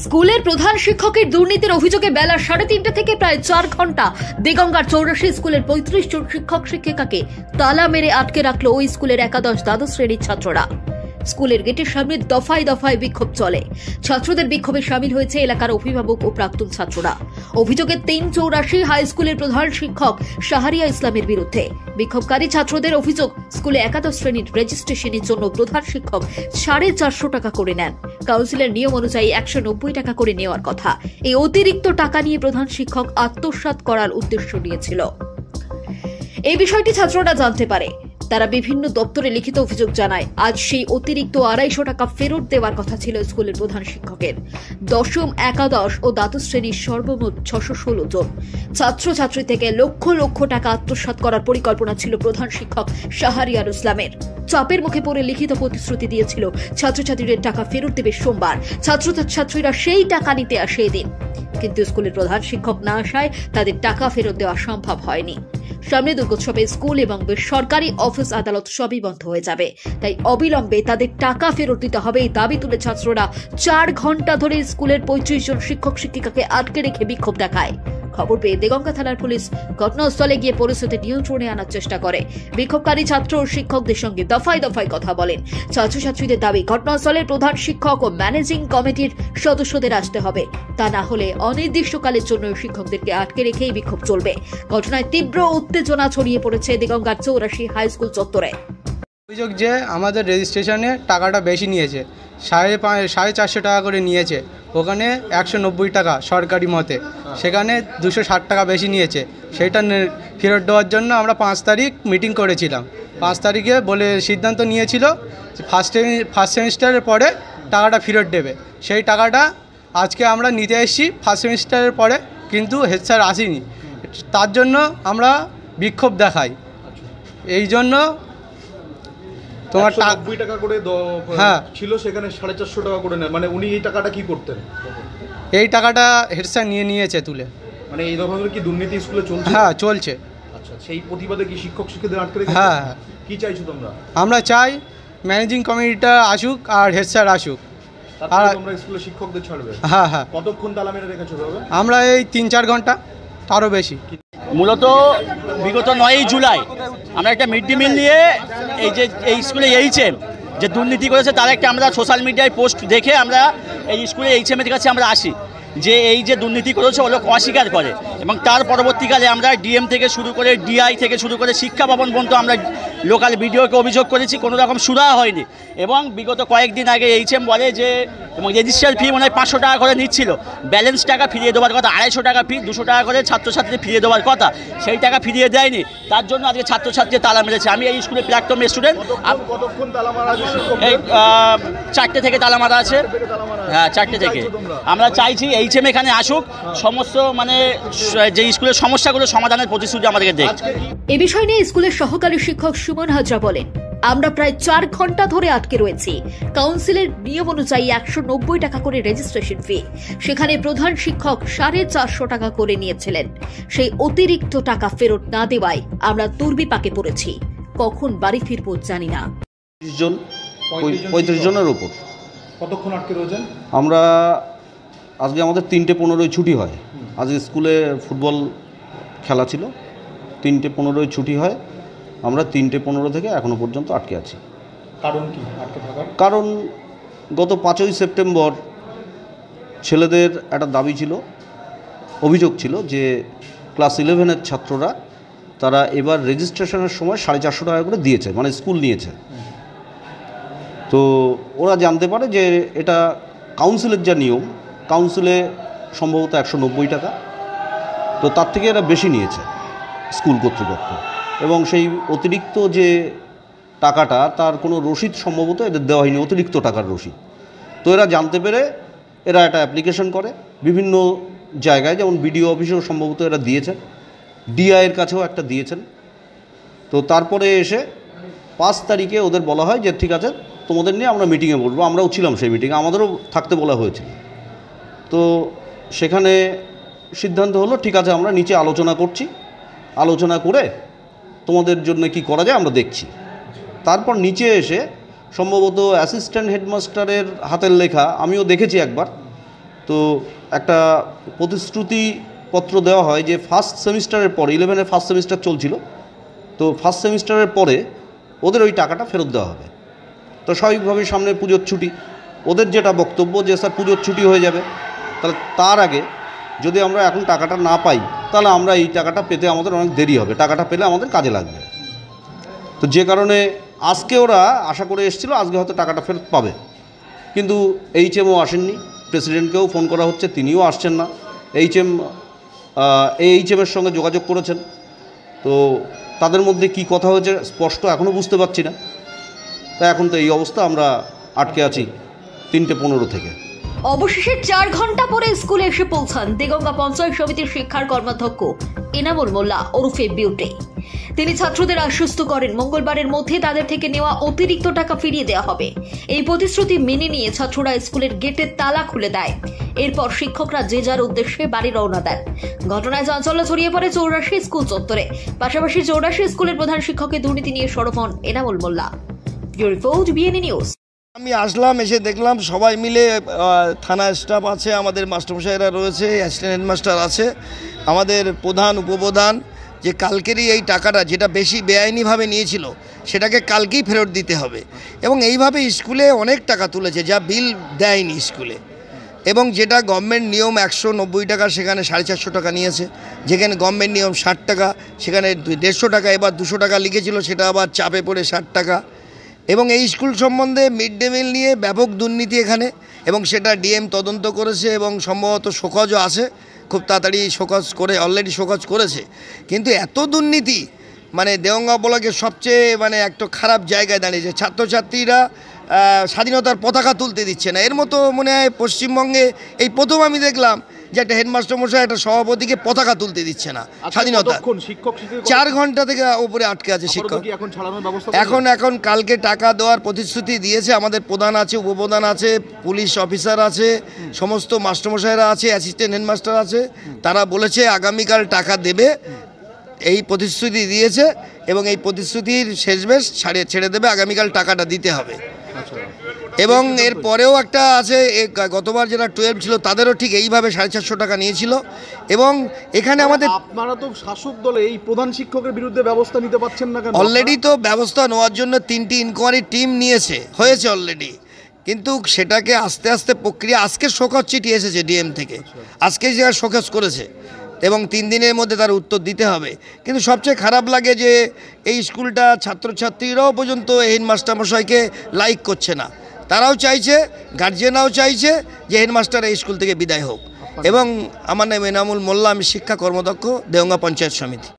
স্কুলের প্রধান শিক্ষকের দুর্নীতির অভিযোগে বেলা 3:30 থেকে প্রায় 4 ঘন্টা দেগঙ্গার 84 স্কুলের 35 জন শিক্ষক শিক্ষিকাকে তালা মেরে আটকে রাখলো ওই স্কুলের একাদশ দ্বাদশ শ্রেণীর ছাত্ররা। স্কুলের গেটের সামনে দফায় দফায় বিক্ষোভ চলে। ছাত্রদের বিক্ষোভে সামিল হয়েছে এলাকার অভিভাবক ও প্রাক্তন ছাত্ররা। অভিযোগে 384 হাই স্কুলের প্রধান শিক্ষক শাহরিয়া ইসলামের বিরুদ্ধে। বিক্ষোভকারী ছাত্রদের অভিযোগ, স্কুলে একাদশ শ্রেণীর রেজিস্ট্রেশনের জন্য প্রধান শিক্ষক 450 টাকা করে নেন। কাউন্সিলের নিয়ম অনুযায়ী 190 টাকা করে নেওয়ার কথা। এই অতিরিক্ত টাকা নিয়ে প্রধান শিক্ষক আত্মসাৎ করার উদ্দেশ্য নিয়েছিল। এই বিষয়টি ছাত্ররা জানতে পারে। তারা বিভিন্ন দপ্তরে লিখিত অভিযোগ জানায়। আজ সেই অতিরিক্ত 250 টাকা ফেরত দেওয়ার কথা ছিল স্কুলের প্রধান শিক্ষকের। দশম, একাদশ ও দ্বাদশ শ্রেণীর সর্বমোট 616 জন ছাত্রছাত্রী থেকে লক্ষ লক্ষ টাকা আত্মসাৎ করার পরিকল্পনা ছিল প্রধান শিক্ষক শাহরিয়ার ইসলামের। চাপের মুখে পড়ে লিখিত প্রতিশ্রুতি দিয়েছিল ছাত্রছাত্রীদের টাকা ফেরত দেবে সোমবার। ছাত্রছাত্রীরা সেই টাকা নিতে আসে এদিন, কিন্তু স্কুলের প্রধান শিক্ষক না আসায় তাদের টাকা ফেরত দেওয়া সম্ভব হয়নি। সামনে দুর্গোৎসবে স্কুল এবং বেসরকারি অফিস আদালত সবই বন্ধ হয়ে যাবে, তাই অবিলম্বে তাদের টাকা ফেরত দিতে হবে এই দাবি তুলে ছাত্ররা 4 ঘন্টা ধরে স্কুলের 35 জন শিক্ষক শিক্ষিকাকে আটকে রেখে বিক্ষোভ দেখায়। খবর পেয়ে দেগঙ্গা থানার পুলিশ ঘটনাস্থলে গিয়ে পরিস্থিতি নিয়ন্ত্রণে আনার চেষ্টা করে। বিক্ষোভকারী ছাত্র ও শিক্ষকদের সঙ্গে দফায় দফায় কথা বলেন। ছাত্রছাত্রীদের দাবি, ঘটনাস্থলের প্রধান শিক্ষক ও ম্যানেজিং কমিটির সদস্যদের আসতে হবে, তা না হলে অনির্দিষ্টকালের জন্য শিক্ষকদেরকে আটকে রেখেই বিক্ষোভ চলবে। ঘটনায় তীব্র উত্তেজনা ছড়িয়ে পড়েছে দেগঙ্গার 84 হাই স্কুল চত্বরে। অভিযোগ যে আমাদের রেজিস্ট্রেশনে টাকাটা বেশি নিয়েছে, 450 টাকা করে নিয়েছে। ওখানে 190 টাকা সরকারি মতে, সেখানে 260 টাকা বেশি নিয়েছে। সেটা ফেরত দেওয়ার জন্য আমরা 5 তারিখ মিটিং করেছিলাম। 5 তারিখে বলে সিদ্ধান্ত নিয়েছিল ফার্স্ট সেমিস্টারের পরে টাকাটা ফেরত দেবে। সেই টাকাটা আজকে আমরা নিতে এসেছি ফার্স্ট সেমিস্টারের পরে, কিন্তু হেড স্যার আসেনি। তার জন্য আমরা বিক্ষোভ দেখাই। এই জন্য তোমার 90 টাকা করে হ্যাঁ ছিল, সেখানে 450 টাকা করে নেয়। মানে উনি এই টাকাটা কি করতেন? এই টাকাটা হেড স্যার নিয়েছে তুলে। মানে এই ধরনের কি দুর্নীতি স্কুলে চলছে? হ্যাঁ চলছে। আচ্ছা, সেই প্রতিবাদে কি শিক্ষক শিক্ষকদের আটকে রেখেছে? হ্যাঁ। কি চাইছো তোমরা? আমরা চাই ম্যানেজিং কমিটিটা আসুক আর হেড স্যার আসুক। আর তোমরা স্কুলে শিক্ষকদের ছাড়বে? হ্যাঁ হ্যাঁ। কতক্ষণ তালা মেরে রেখেছো? আমরা এই 3-4 ঘন্টা, তারও বেশি। মূলত বিগত 9 জুলাই আমরা একটা মিড ডে মিল নিয়ে এই স্কুলে এইচএম যে দুর্নীতি করেছে তার একটা আমরা সোশ্যাল মিডিয়ায় পোস্ট দেখে আমরা এই স্কুলে এইচএমের কাছে আমরা আসি, যে এই যে দুর্নীতি করেছে ও লোক অস্বীকার করে। এবং তার পরবর্তীকালে আমরা ডিএম থেকে শুরু করে ডিআই থেকে শুরু করে শিক্ষা ভবন পর্যন্ত আমরা লোকাল বিডিওকে অভিযোগ করেছি, কোনো রকম সুরাহা হয়নি। এবং বিগত কয়েকদিন আগে এইচএম বলে যে এবং রেজিস্ট্রার ফি মনে হয় 500 টাকা করে নিচ্ছিল, ব্যালেন্স টাকা ফিরিয়ে দেওয়ার কথা 250 টাকা ফি, 200 টাকা করে ছাত্রছাত্রী ফিরিয়ে দেওয়ার কথা, সেই টাকা ফিরিয়ে দেয়নি। তার জন্য আজকে ছাত্রছাত্রী তালা মেরেছে। আমি এই স্কুলে প্রাক্তন স্টুডেন্ট। এই 4টে থেকে তালা মারা আছে। হ্যাঁ 4টে থেকে। আমরা চাইছি এইচএম এখানে আসুক, সমস্ত মানে যে স্কুলের সমস্যাগুলো সমাধানের প্রতিশ্রুতি আমাদেরকে দেখ। এ বিষয় নিয়ে স্কুলের সহকারী শিক্ষক সুমন হাজরা বলেন, আমরা প্রায় 4 ঘন্টা ধরে আটকে রয়েছি। কাউন্সিলের নিয়ম অনুযায়ী 190 টাকা করে রেজিস্ট্রেশন ফি, সেখানে প্রধান শিক্ষক 450 টাকা করে নিয়েছিলেন। সেই অতিরিক্ত টাকা ফেরত না দেওয়ায় আমরা দুর্বিপাকে পড়েছি। কখন বাড়ি ফিরবো জানি না। 35 জনের উপর। কতক্ষণ আটকে রয়েছেন? আমরা আজকে আমাদের 3:15 ছুটি হয়। আজকে স্কুলে ফুটবল খেলা ছিল, 3:15 ছুটি হয়। আমরা 3:15 থেকে এখনো পর্যন্ত আটকে আছি। কারণ কি আটকে থাকার? কারণ গত 5ই সেপ্টেম্বর ছেলেদের একটা দাবি ছিল, অভিযোগ ছিল যে ক্লাস 11-এর ছাত্ররা তারা এবার রেজিস্ট্রেশনের সময় 450 টাকা করে দিয়েছে, মানে স্কুল নিয়েছে। তো ওরা জানতে পারে যে এটা কাউন্সিলের যা নিয়ম, কাউন্সিলে সম্ভবত 190 টাকা, তো তার থেকে এরা বেশি নিয়েছে স্কুল কর্তৃপক্ষ। এবং সেই অতিরিক্ত যে টাকাটা তার কোনো রসিদ সম্ভবত এদের দেওয়া হয়নি, অতিরিক্ত টাকার রসিদ। তো এরা জানতে পেরে এরা একটা অ্যাপ্লিকেশন করে বিভিন্ন জায়গায়, যেমন বিডিও অফিসেও সম্ভবত এরা দিয়েছেন, ডিআইয়ের কাছেও একটা দিয়েছেন। তো তারপরে এসে 5 তারিখে ওদের বলা হয় যে ঠিক আছে তোমাদের নিয়ে আমরা মিটিংয়ে বসবো। আমরাও ছিলাম সেই মিটিংয়ে, আমাদেরও থাকতে বলা হয়েছিল। তো সেখানে সিদ্ধান্ত হলো ঠিক আছে আমরা নিচে আলোচনা করছি, আলোচনা করে তোমাদের জন্য কি করা যায় আমরা দেখছি। তারপর নিচে এসে সম্ভবত অ্যাসিস্ট্যান্ট হেডমাস্টারের হাতের লেখা আমিও দেখেছি একবার, তো একটা প্রতিশ্রুতিপত্র দেওয়া হয় যে ফার্স্ট সেমিস্টারের পরে 11-এর ফার্স্ট সেমিস্টার চলছিল, তো ফার্স্ট সেমিস্টারের পরে ওদের ওই টাকাটা ফেরত দেওয়া হবে। তো স্বাভাবিকভাবেই সামনে পুজোর ছুটি, ওদের যেটা বক্তব্য যে স্যার পুজোর ছুটি হয়ে যাবে, তাহলে তার আগে যদি আমরা এখন টাকাটা না পাই তাহলে আমরা এই টাকাটা পেতে আমাদের অনেক দেরি হবে, টাকাটা পেলে আমাদের কাজে লাগবে। তো যে কারণে আজকে ওরা আশা করে এসেছিলো আজকে হয়তো টাকাটা ফেরত পাবে, কিন্তু এইচএমও আসেননি, প্রেসিডেন্টকেও ফোন করা হচ্ছে, তিনিও আসছেন না। এইচএমের সঙ্গে যোগাযোগ করেছেন, তো তাদের মধ্যে কি কথা হয়েছে স্পষ্ট এখনও বুঝতে পারছি না। তাই এখন তো এই অবস্থা, আমরা আটকে আছি 3:15 থেকে। অবশেষে 4 ঘন্টা পরে স্কুলে এসে পৌঁছান দেগঙ্গা পঞ্চায়েত সমিতির শিক্ষার কর্মাধ্যক্ষ এনামুল মোল্লা ওরফে বিউটি। তিনি ছাত্রদের আশ্বস্ত করেন মঙ্গলবারের মধ্যে তাদের থেকে নেওয়া অতিরিক্ত টাকা ফিরিয়ে দেওয়া হবে। এই প্রতিশ্রুতি মেনে নিয়ে ছাত্ররা স্কুলের গেটের তালা খুলে দেয়। এরপর শিক্ষকরা যে যার উদ্দেশ্যে বাড়ি রওনা দেন। ঘটনায় চাঞ্চল্য ছড়িয়ে পড়ে 84 স্কুল চত্বরে। পাশাপাশি 84 স্কুলের প্রধান শিক্ষকের দুর্নীতি নিয়ে সরব হন Enamul Molla. Report BNA news. আমি আসলাম, এসে দেখলাম সবাই মিলে থানা স্টাফ আছে, আমাদের মাস্টারমশাইরা রয়েছে, অ্যাসিস্ট্যান্ট হেডমাস্টার আছে, আমাদের প্রধান উপপ্রধান, যে কালকেরই এই টাকাটা যেটা বেশি বেআইনিভাবে নিয়েছিল সেটাকে কালকেই ফেরত দিতে হবে। এবং এইভাবে স্কুলে অনেক টাকা তুলেছে যা বিল দেয়নি স্কুলে, এবং যেটা গভর্নমেন্ট নিয়ম 190 টাকা সেখানে 450 টাকা নিয়েছে, যেখানে গভর্নমেন্ট নিয়ম 60 টাকা সেখানে 150 টাকা, এবার 200 টাকা লিখেছিল সেটা আবার চাপে পড়ে 60 টাকা। এবং এই স্কুল সম্বন্ধে মিড ডে মিল নিয়ে ব্যাপক দুর্নীতি এখানে, এবং সেটা ডিএম তদন্ত করেছে এবং সম্ভবত শোকজও আছে, খুব তাড়াতাড়ি শোকজ করে অলরেডি শোকজ করেছে। কিন্তু এত দুর্নীতি, মানে দেগঙ্গা ব্লকের সবচেয়ে একটা খারাপ জায়গায় দাঁড়িয়েছে। ছাত্রছাত্রীরা স্বাধীনতার পতাকা তুলতে দিচ্ছে না, এর মতো মনে হয় পশ্চিমবঙ্গে এই প্রথম আমি দেখলাম যে একটা হেডমাস্টার মশাই একটা সভাপতিকে পতাকা তুলতে দিচ্ছে না স্বাধীনতা। 4 ঘন্টা থেকে উপরে আটকে আছে শিক্ষক। এখন কালকে টাকা দেওয়ার প্রতিশ্রুতি দিয়েছে, আমাদের প্রধান আছে, উপপ্রধান আছে, পুলিশ অফিসার আছে, সমস্ত মাস্টারমশাইরা আছে, অ্যাসিস্ট্যান্ট হেডমাস্টার আছে, তারা বলেছে আগামীকাল টাকা দেবে, এই প্রতিশ্রুতি দিয়েছে। এবং এই প্রতিশ্রুতির শেষমেশ ছেড়ে দেবে, আগামীকাল টাকাটা দিতে হবে। এবং এর পরেও একটা আছে, গতবার যারা 12 ছিল তাদেরও ঠিক এইভাবে 450 টাকা নিয়েছিল। এবং এখানে আমাদের, আপনারা তো শাসক দলে, এই প্রধান শিক্ষকের বিরুদ্ধে ব্যবস্থা নিতে পারছেন না কেন? অলরেডি তো ব্যবস্থা নেওয়ার জন্য 3টি ইনকোয়ারি টিম হয়েছে অলরেডি, কিন্তু সেটাকে আস্তে আস্তে প্রক্রিয়া, আজকে শোকজ চিঠি এসেছে ডিএম থেকে, আজকে যে শোকজ করেছে এবং 3 দিনের মধ্যে তার উত্তর দিতে হবে। কিন্তু সবচেয়ে খারাপ লাগে যে এই স্কুলটা ছাত্রছাত্রীরাও পর্যন্ত হেডমাস্টার মশাইকে লাইক করছে না, তারাও চাইছে, গার্জিয়ানরাও চাইছে যে হেডমাস্টার এই স্কুল থেকে বিদায় হোক। এবং আমার নাম এনামুল মোল্লা, আমি শিক্ষা কর্মদক্ষ দেগঙ্গা পঞ্চায়েত সমিতি।